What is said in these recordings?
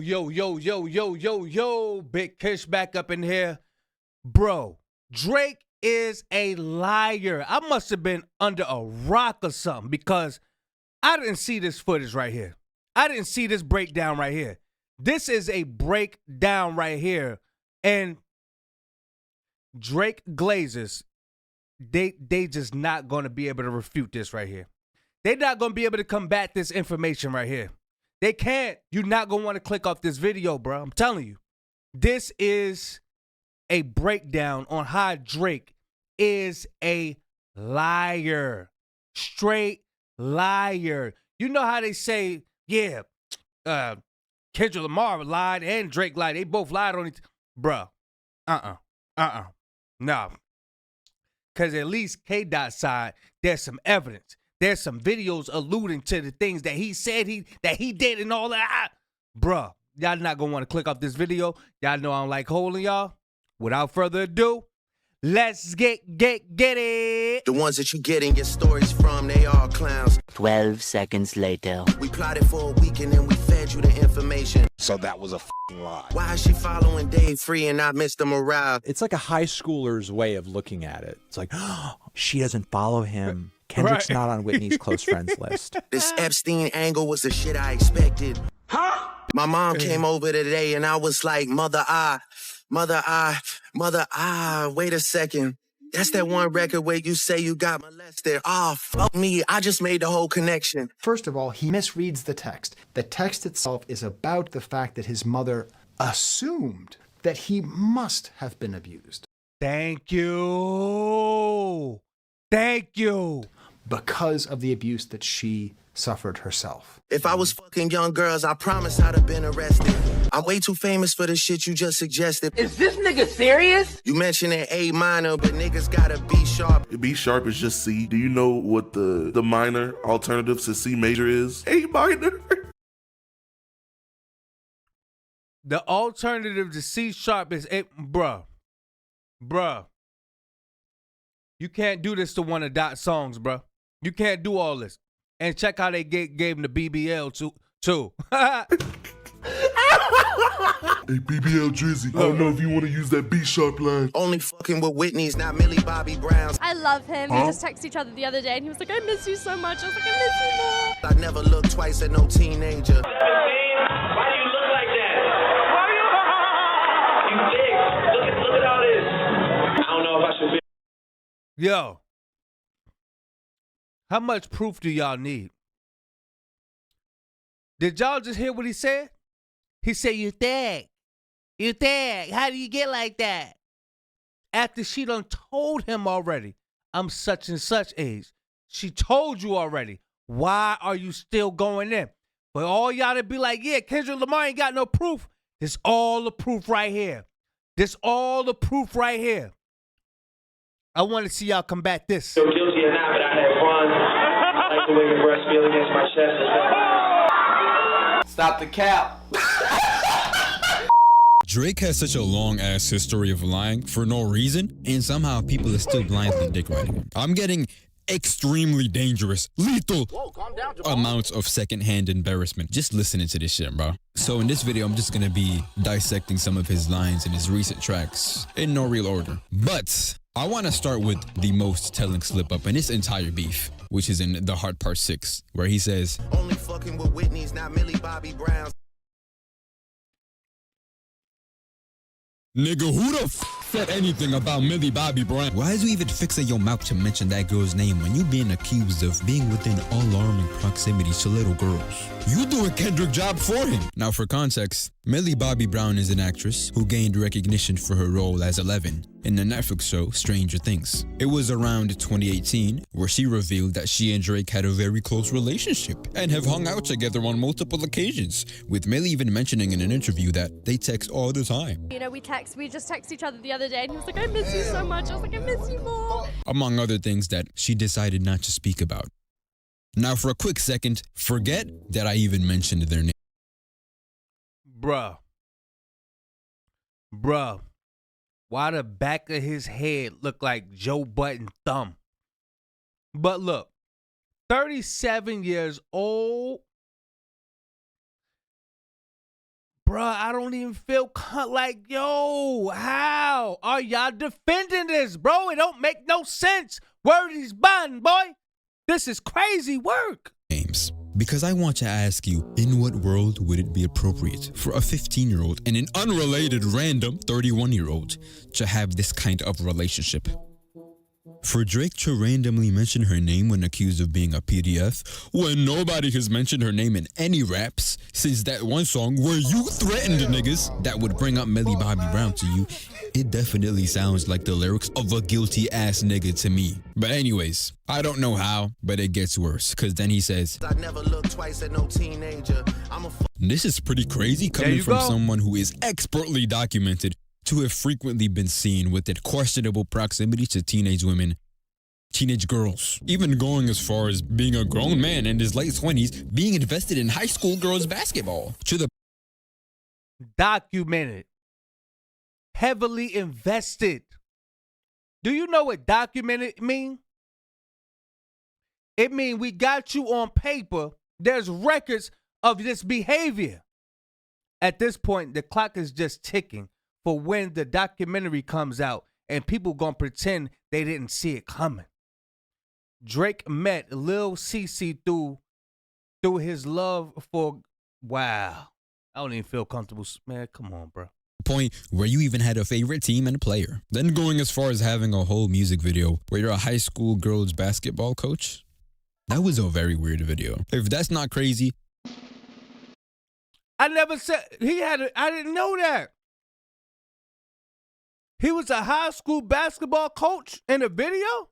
Yo, yo, yo, yo, yo, yo, Big Kish back up in here. Bro, Drake is a liar. I must have been under a rock or something because I didn't see this footage right here. I didn't see this breakdown right here. This is a breakdown right here. And Drake Glazers, they just not going to be able to refute this right here. They're not going to be able to combat this information right here. They can't. You're not going to want to click off this video, bro. I'm telling you. This is a breakdown on how Drake is a liar. Straight liar. You know how they say, yeah, Kendrick Lamar lied and Drake lied. They both lied on it. Bruh. No. Because at least K-Dot's side, there's some evidence. There's some videos alluding to the things that he said that he did and all that. Bruh, y'all not going to want to click off this video. Y'all know I don't like holding y'all. Without further ado, let's get it. The ones that you getting your stories from, they all clowns. 12 seconds later. We plotted for a week and then we fed you the information. So that was a f***ing lie. Why is she following Dave Free and not Mr. Morale? It's like a high schooler's way of looking at it. It's like, oh, she doesn't follow him. Kendrick's not on Whitney's close friends list. This Epstein angle was the shit I expected. Huh? My mom came over today and I was like, mother, wait a second. That's that one record where you say you got molested. Oh, fuck me. I just made the whole connection. First of all, he misreads the text. The text itself is about the fact that his mother assumed that he must have been abused. Thank you. Thank you. Because of the abuse that she suffered herself. If I was fucking young girls, I promise I'd have been arrested. I'm way too famous for the shit you just suggested. Is this nigga serious? You mentioned an A minor, but niggas gotta B sharp. B sharp is just C. Do you know what the minor alternative to C major is? A minor. The alternative to C sharp is A. Bruh. You can't do this to one of Dot's songs, bruh. You can't do all this. And check how they gave him the BBL too. Hey, BBL Drizzy, I don't know if you want to use that B sharp line. Only fucking with Whitney's, not Millie Bobby Brown's. I love him. We just texted each other the other day and he was like, I miss you so much. I was like, I miss you more. I never looked twice at no teenager. Why do you look like that? You dick. Look at all this. I don't know if I should be. Yo. How much proof do y'all need? Did y'all just hear what he said? He said, you think. How do you get like that? After she done told him already, I'm such and such age. She told you already. Why are you still going in? But all y'all to be like, yeah, Kendrick Lamar ain't got no proof. This all the proof right here. I want to see y'all combat this. So guilty or not, but I had fun. I like the way your breasts feel against my chest. Stop the cap. Drake has such a long-ass history of lying for no reason, and somehow people are still blindly dick riding him. I'm getting extremely dangerous, lethal amounts of secondhand embarrassment just listening to this shit, bro. So in this video, I'm just gonna be dissecting some of his lines in his recent tracks in no real order. But I want to start with the most telling slip-up in this entire beef, which is in The Heart Part 6, where he says, Only fucking with Whitney's, not Millie Bobby Brown's. nigga, who the f said anything about Millie Bobby Brown? Why do you even fixate your mouth to mention that girl's name when you being accused of being within alarming proximity to little girls? You do a Kendrick job for him. Now for context, Millie Bobby Brown is an actress who gained recognition for her role as Eleven in the Netflix show Stranger Things. It was around 2018 where she revealed that she and Drake had a very close relationship and have hung out together on multiple occasions, with Millie even mentioning in an interview that they text all the time. You know, we just texted each other the other day and he was like, I miss you so much. I was like, I miss you more. Among other things that she decided not to speak about. Now for a quick second, forget that I even mentioned their name. Bruh. Why the back of his head look like Joe Budden thumb? But look, 37 years old, bruh, I don't even feel like, yo, how are y'all defending this, bro? It don't make no sense. Word is bond, boy. This is crazy work. Names. Because I want to ask you, in what world would it be appropriate for a 15-year-old and an unrelated random 31-year-old to have this kind of relationship? For Drake to randomly mention her name when accused of being a PDF, when nobody has mentioned her name in any raps since that one song where you threatened niggas that would bring up Millie Bobby Brown to you, it definitely sounds like the lyrics of a guilty ass nigga to me. But anyways, I don't know how, but it gets worse, cause then he says, I never looked twice at no teenager. this is pretty crazy coming from someone who is expertly documented to have frequently been seen within questionable proximity to teenage women, teenage girls, even going as far as being a grown man in his late 20s being invested in high school girls basketball to the documented, heavily invested. Do you know what documented mean? It mean we got you on paper. There's records of this behavior. At this point, the clock is just ticking for when the documentary comes out and people gonna pretend they didn't see it coming. Drake met Lil CC through his love for, wow. I don't even feel comfortable. Man, come on, bro. Point where you even had a favorite team and a player. Then going as far as having a whole music video where you're a high school girls basketball coach. That was a very weird video. If that's not crazy. I never said I didn't know that. He was a high school basketball coach in a video?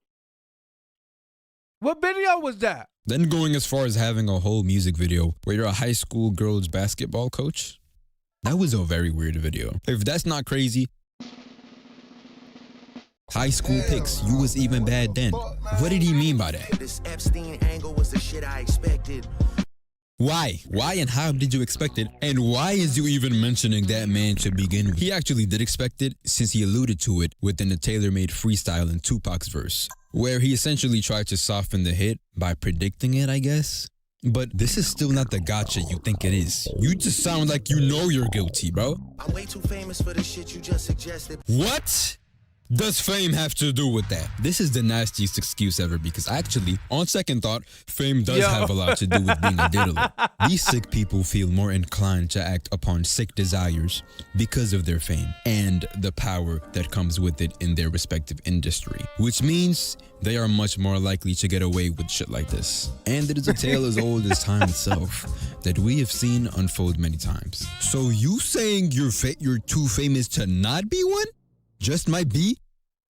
What video was that? Then going as far as having a whole music video where you're a high school girls basketball coach. That was a very weird video. If that's not crazy. High school pics, you was even bad then. What did he mean by that? This Epstein angle was the shit I expected. Why? Why and how did you expect it? And why is you even mentioning that man to begin with? He actually did expect it since he alluded to it within the tailor-made freestyle in Tupac's verse, where he essentially tried to soften the hit by predicting it, I guess. But this is still not the gotcha you think it is. You just sound like you know you're guilty, bro. I'm way too famous for the shit you just suggested. What does fame have to do with that? This is the nastiest excuse ever because actually, on second thought, fame does have a lot to do with being a diddler. These sick people feel more inclined to act upon sick desires because of their fame and the power that comes with it in their respective industry, which means they are much more likely to get away with shit like this. And it is a tale as old as time itself that we have seen unfold many times. So you saying you're too famous to not be one? Just might be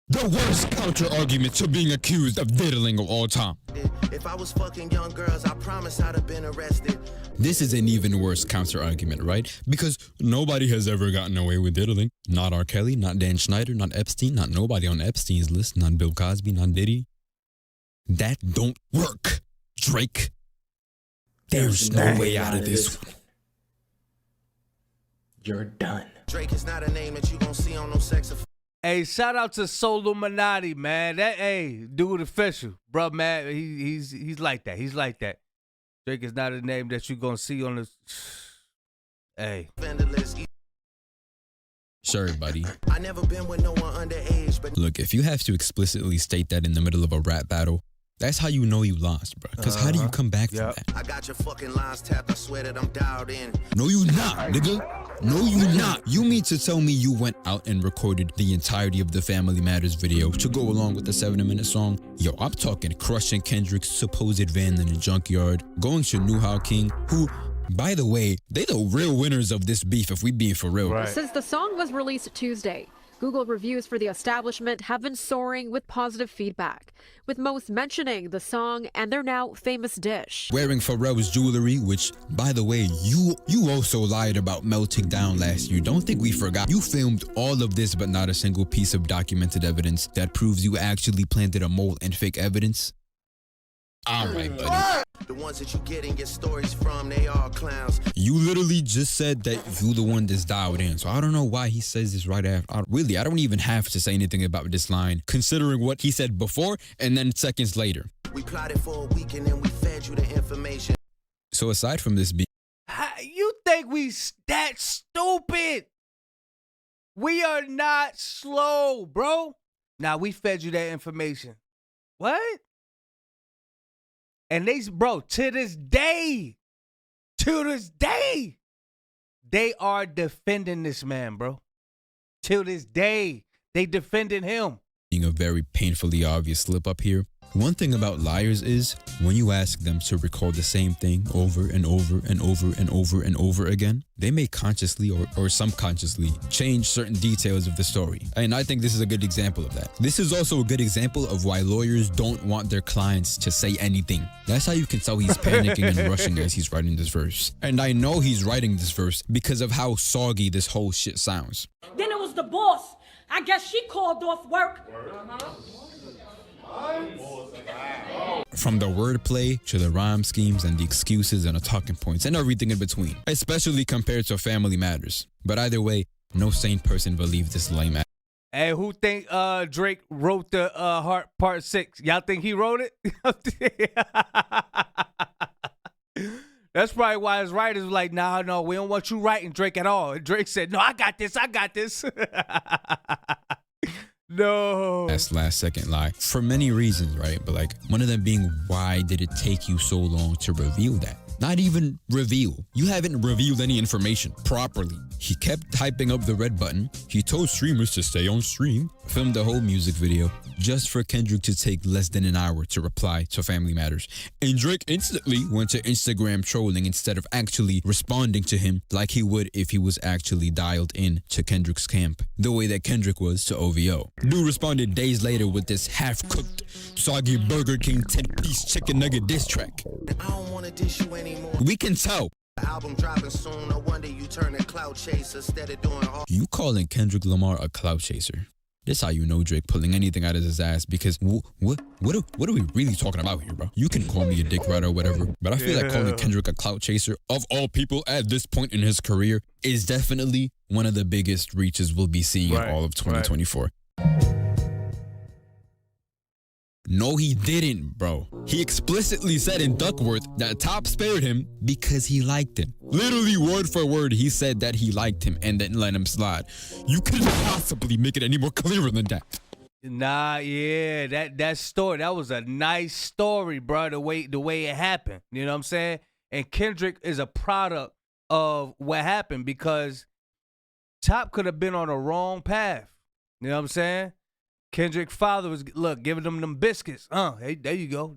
the worst counter argument to being accused of diddling of all time. If I was fucking young girls, I promise I'd have been arrested. This is an even worse counter argument, right? Because nobody has ever gotten away with diddling. Not R. Kelly, not Dan Schneider, not Epstein, not nobody on Epstein's list, not Bill Cosby, not Diddy. That don't work, Drake. There's no way out of this one. You're done. Drake is not a name that you gon' see on no sex. Hey, shout out to Soluminati, man. That dude official, bro, man. He's like that. He's like that. Drake is not a name that you gonna see on the. Hey. Sure, buddy. I never been with no one underage, but look, if you have to explicitly state that in the middle of a rap battle, that's how you know you lost, bro. Because how do you come back from that? I got your fucking lines tapped. I swear that I'm dialed in. No, you not, nigga. No, you not. You mean to tell me you went out and recorded the entirety of the Family Matters video to go along with the 7-minute song? Yo, I'm talking crushing Kendrick's supposed van in the junkyard, going to New How King, who, by the way, they the real winners of this beef if we being for real. Right. Since the song was released Tuesday, Google reviews for the establishment have been soaring with positive feedback, with most mentioning the song and their now famous dish. Wearing Pharrell's jewelry, which, by the way, you also lied about melting down last year. Don't think we forgot. You filmed all of this, but not a single piece of documented evidence that proves you actually planted a mole and fake evidence. All right, buddy. The ones that you get and get stories from, they are clowns. You literally just said that you the one that's dialed in, so I don't know why he says this right after. I don't even have to say anything about this line, considering what he said before and then seconds later. We plotted for a week and then we fed you the information. So aside from this beat, You think we that stupid? We are not slow, bro. Now, we fed you that information. What? And bro, to this day, they are defending this man, bro. Till this day, they defending him. Being a very painfully obvious slip up here. One thing about liars is when you ask them to recall the same thing over and over and over and over and over again, they may consciously or subconsciously change certain details of the story. And I think this is a good example of that. This is also a good example of why lawyers don't want their clients to say anything. That's how you can tell he's panicking and rushing as he's writing this verse. And I know he's writing this verse because of how soggy this whole shit sounds. Then it was the boss. I guess she called off work. From the wordplay to the rhyme schemes and the excuses and the talking points and everything in between, especially compared to Family Matters. But either way, no sane person believes this lame ass. Hey, who think Drake wrote the Heart Part 6? Y'all think he wrote it? That's probably why his writers were like, nah, no, we don't want you writing Drake at all. And Drake said, no, I got this. No. That's last second lie. For many reasons, right? But like one of them being, why did it take you so long to reveal that? Not even reveal. You haven't revealed any information properly. He kept typing up the red button. He told streamers to stay on stream. Filmed the whole music video just for Kendrick to take less than an hour to reply to Family Matters. And Drake instantly went to Instagram trolling instead of actually responding to him like he would if he was actually dialed in to Kendrick's camp, the way that Kendrick was to OVO. Dude responded days later with this half-cooked, soggy Burger King 10-piece chicken nugget diss track. I don't wanna dish you anymore. We can tell. The album dropping soon, no wonder you turn a clout chaser instead of doing all. You calling Kendrick Lamar a clout chaser? This how you know Drake pulling anything out of his ass, because what are we really talking about here, bro? You can call me a dick rider or whatever, but I feel like calling Kendrick a clout chaser, of all people at this point in his career, is definitely one of the biggest reaches we'll be seeing in all of 2024. No, he didn't, bro. He explicitly said in Duckworth that Top spared him because he liked him. Literally word for word, he said that he liked him and then let him slide. You couldn't possibly make it any more clearer than that. Nah, yeah, that story, that was a nice story, bro, the way it happened. You know what I'm saying? And Kendrick is a product of what happened because Top could have been on the wrong path. You know what I'm saying? Kendrick's father was, giving them biscuits. Hey, there you go.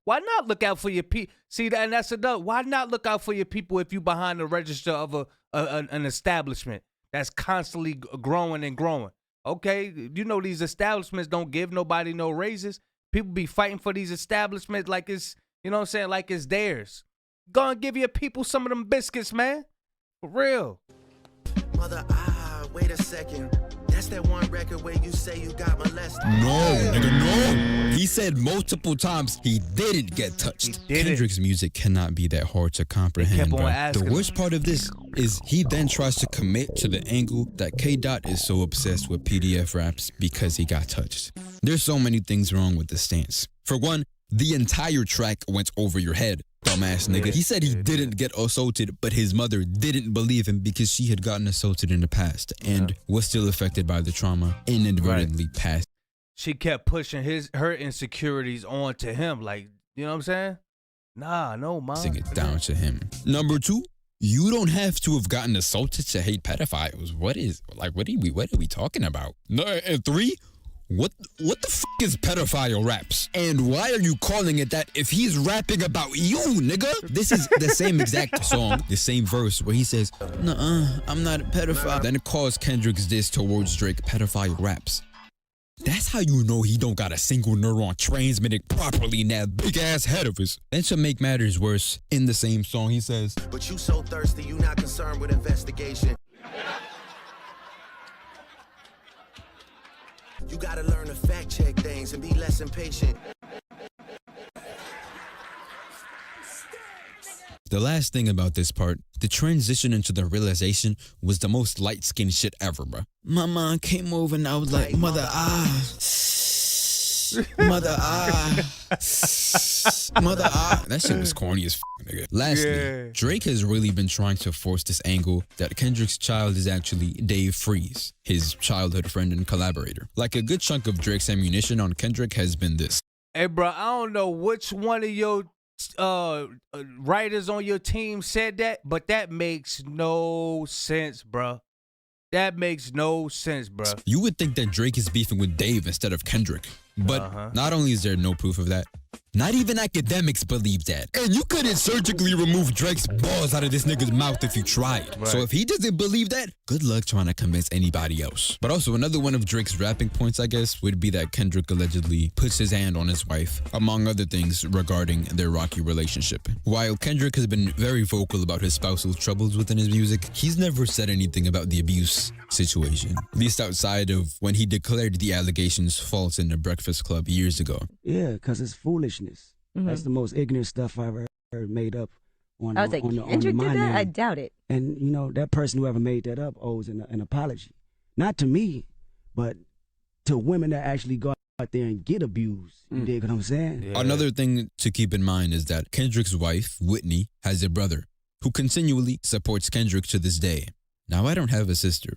Why not look out for your people? See, and that's another. Why not look out for your people if you behind the register of an establishment that's constantly growing and growing? Okay, you know these establishments don't give nobody no raises. People be fighting for these establishments like it's, you know what I'm saying, like it's theirs. Go and give your people some of them biscuits, man. For real. Mother, wait a second. That's that one record where you say you got molested. No, nigga, no. He said multiple times he didn't get touched. Kendrick's music cannot be that hard to comprehend, bro. The worst part of this is he then tries to commit to the angle that K-Dot is so obsessed with PDF raps because he got touched. There's so many things wrong with this stance. For one, the entire track went over your head, dumbass nigga. He said he didn't get assaulted, but his mother didn't believe him because she had gotten assaulted in the past and was still affected by the trauma, inadvertently passed. She kept pushing her insecurities onto him, like, you know what I'm saying? Nah, no, mom. Sing it down to him. Number two, you don't have to have gotten assaulted to hate pedophiles. What are we talking about? No, and three, what the f*** is pedophile raps? And why are you calling it that if he's rapping about you, nigga? This is the same exact song, the same verse where he says, "Nuh-uh, I'm not a pedophile." Then it calls Kendrick's diss towards Drake pedophile raps. That's how you know he don't got a single neuron transmitted properly in that big ass head of his. And to make matters worse, in the same song he says, "But you so thirsty, you not concerned with investigation. You gotta learn to fact check things and be less impatient." The last thing about this part, the transition into the realization was the most light-skinned shit ever, bro. My mom came over and I was like, "Mother, Mother Mother That shit was corny as nigga. Lastly, Drake has really been trying to force this angle that Kendrick's child is actually Dave Freeze, his childhood friend and collaborator. Like a good chunk of Drake's ammunition on Kendrick has been this. Hey, bro, I don't know which one of your writers on your team said that, but that makes no sense, bro. That makes no sense, bro. You would think that Drake is beefing with Dave instead of Kendrick. But not only is there no proof of that, not even academics believe that. And you couldn't surgically remove Drake's balls out of this nigga's mouth if you tried. Right. So if he doesn't believe that, good luck trying to convince anybody else. But also another one of Drake's rapping points, I guess, would be that Kendrick allegedly puts his hand on his wife, among other things regarding their rocky relationship. While Kendrick has been very vocal about his spousal troubles within his music, he's never said anything about the abuse situation, at least outside of when he declared the allegations false in the Breakfast Club years ago. Yeah, because it's foolishness. That's the most ignorant stuff I've ever heard made up on I was like, Kendrick did that? I doubt it. And, you know, that person, whoever made that up, owes an apology. Not to me, but to women that actually go out there and get abused. You dig what I'm saying? Yeah. Another thing to keep in mind is that Kendrick's wife, Whitney, has a brother who continually supports Kendrick to this day. Now, I don't have a sister,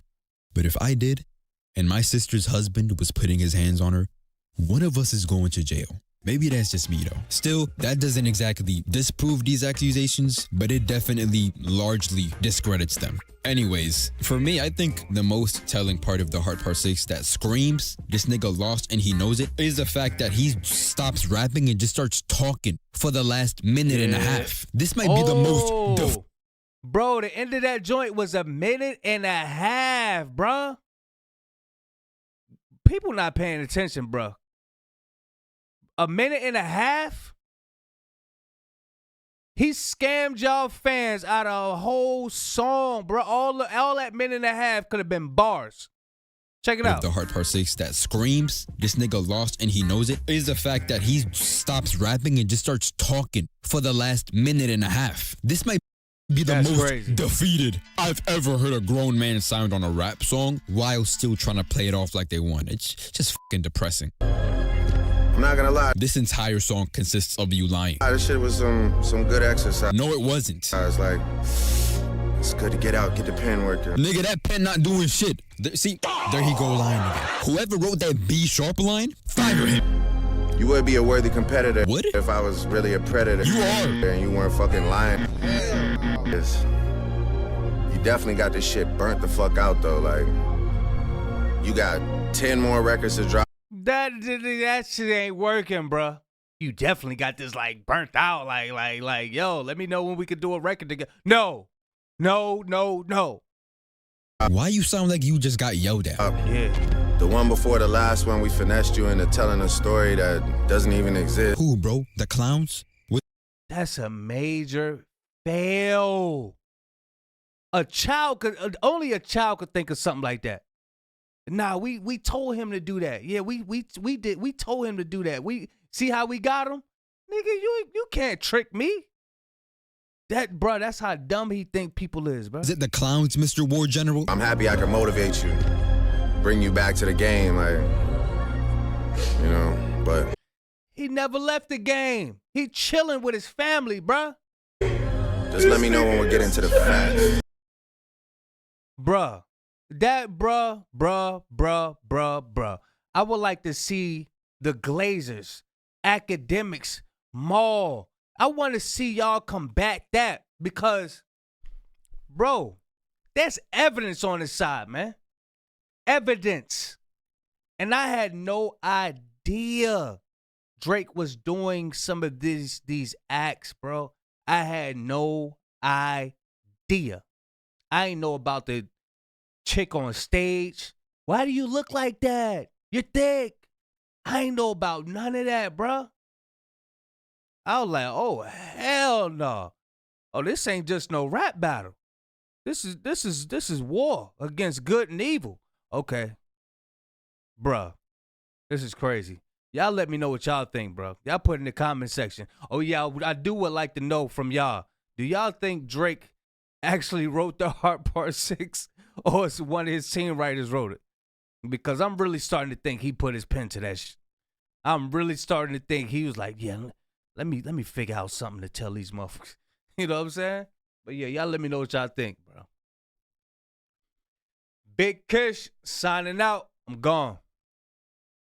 but if I did, and my sister's husband was putting his hands on her, one of us is going to jail. Maybe that's just me though. Still, that doesn't exactly disprove these accusations, but it definitely largely discredits them. Anyways, for me, I think the most telling part of the Heart Part 6 that screams this nigga lost and he knows it is the fact that he stops rapping and just starts talking for the last minute and a half. This might be the most... Bro, the end of that joint was a minute and a half, bro. People not paying attention, bro. A minute and a half? He scammed y'all fans out of a whole song, bro. All that minute and a half could have been bars. Check it out. The Heart Part 6 that screams this nigga lost and he knows it is the fact that he stops rapping and just starts talking for the last minute and a half. This might be the most defeated I've ever heard a grown man sound on a rap song while still trying to play it off like they won. It's just fucking depressing. I'm not gonna lie. This entire song consists of you lying. This shit was some good exercise. No, it wasn't. I was like, it's good to get out, get the pen working. Nigga, that pen not doing shit. See, there he go lying again. Whoever wrote that B sharp line, fire him. You would be a worthy competitor. Would? If I was really a predator. You are. And you weren't fucking lying. You definitely got this shit burnt the fuck out though. Like, you got 10 more records to drop. That shit ain't working, bro. You definitely got this like burnt out. Like, yo, let me know when we could do a record together. No. Why you sound like you just got yelled at? Yeah. The one before the last one, we finessed you into telling a story that doesn't even exist. Who, bro? The clowns? That's a major fail. Only a child could think of something like that. Nah, we told him to do that. Yeah, we did. We told him to do that. We see how we got him, nigga. You can't trick me. That's how dumb he think people is, bro. Is it the clowns, Mr. War General? I'm happy I can motivate you, bring you back to the game, like, you know. But he never left the game. He chilling with his family, bro. Just let me know when we get into the facts, bruh. Bruh. I would like to see the Glazers, academics, Maul. I want to see y'all combat that because, bro, there's evidence on his side, man. Evidence. And I had no idea Drake was doing some of these acts, bro. I had no idea. I ain't know about the chick on stage. Why do you look like that? You're thick. I ain't know about none of that, bro. I was like, oh, hell no. Oh, this ain't just no rap battle. This is war against good and evil. Okay. Bruh. This is crazy. Y'all let me know what y'all think, bro. Y'all put in the comment section. Oh, yeah, I would like to know from y'all. Do y'all think Drake actually wrote the Heart Part 6 or it's one of his team writers wrote it? Because I'm really starting to think he put his pen to that shit. I'm really starting to think he was like, yeah, let me figure out something to tell these motherfuckers. You know what I'm saying? But yeah, y'all let me know what y'all think, bro. Big Kish signing out. I'm gone.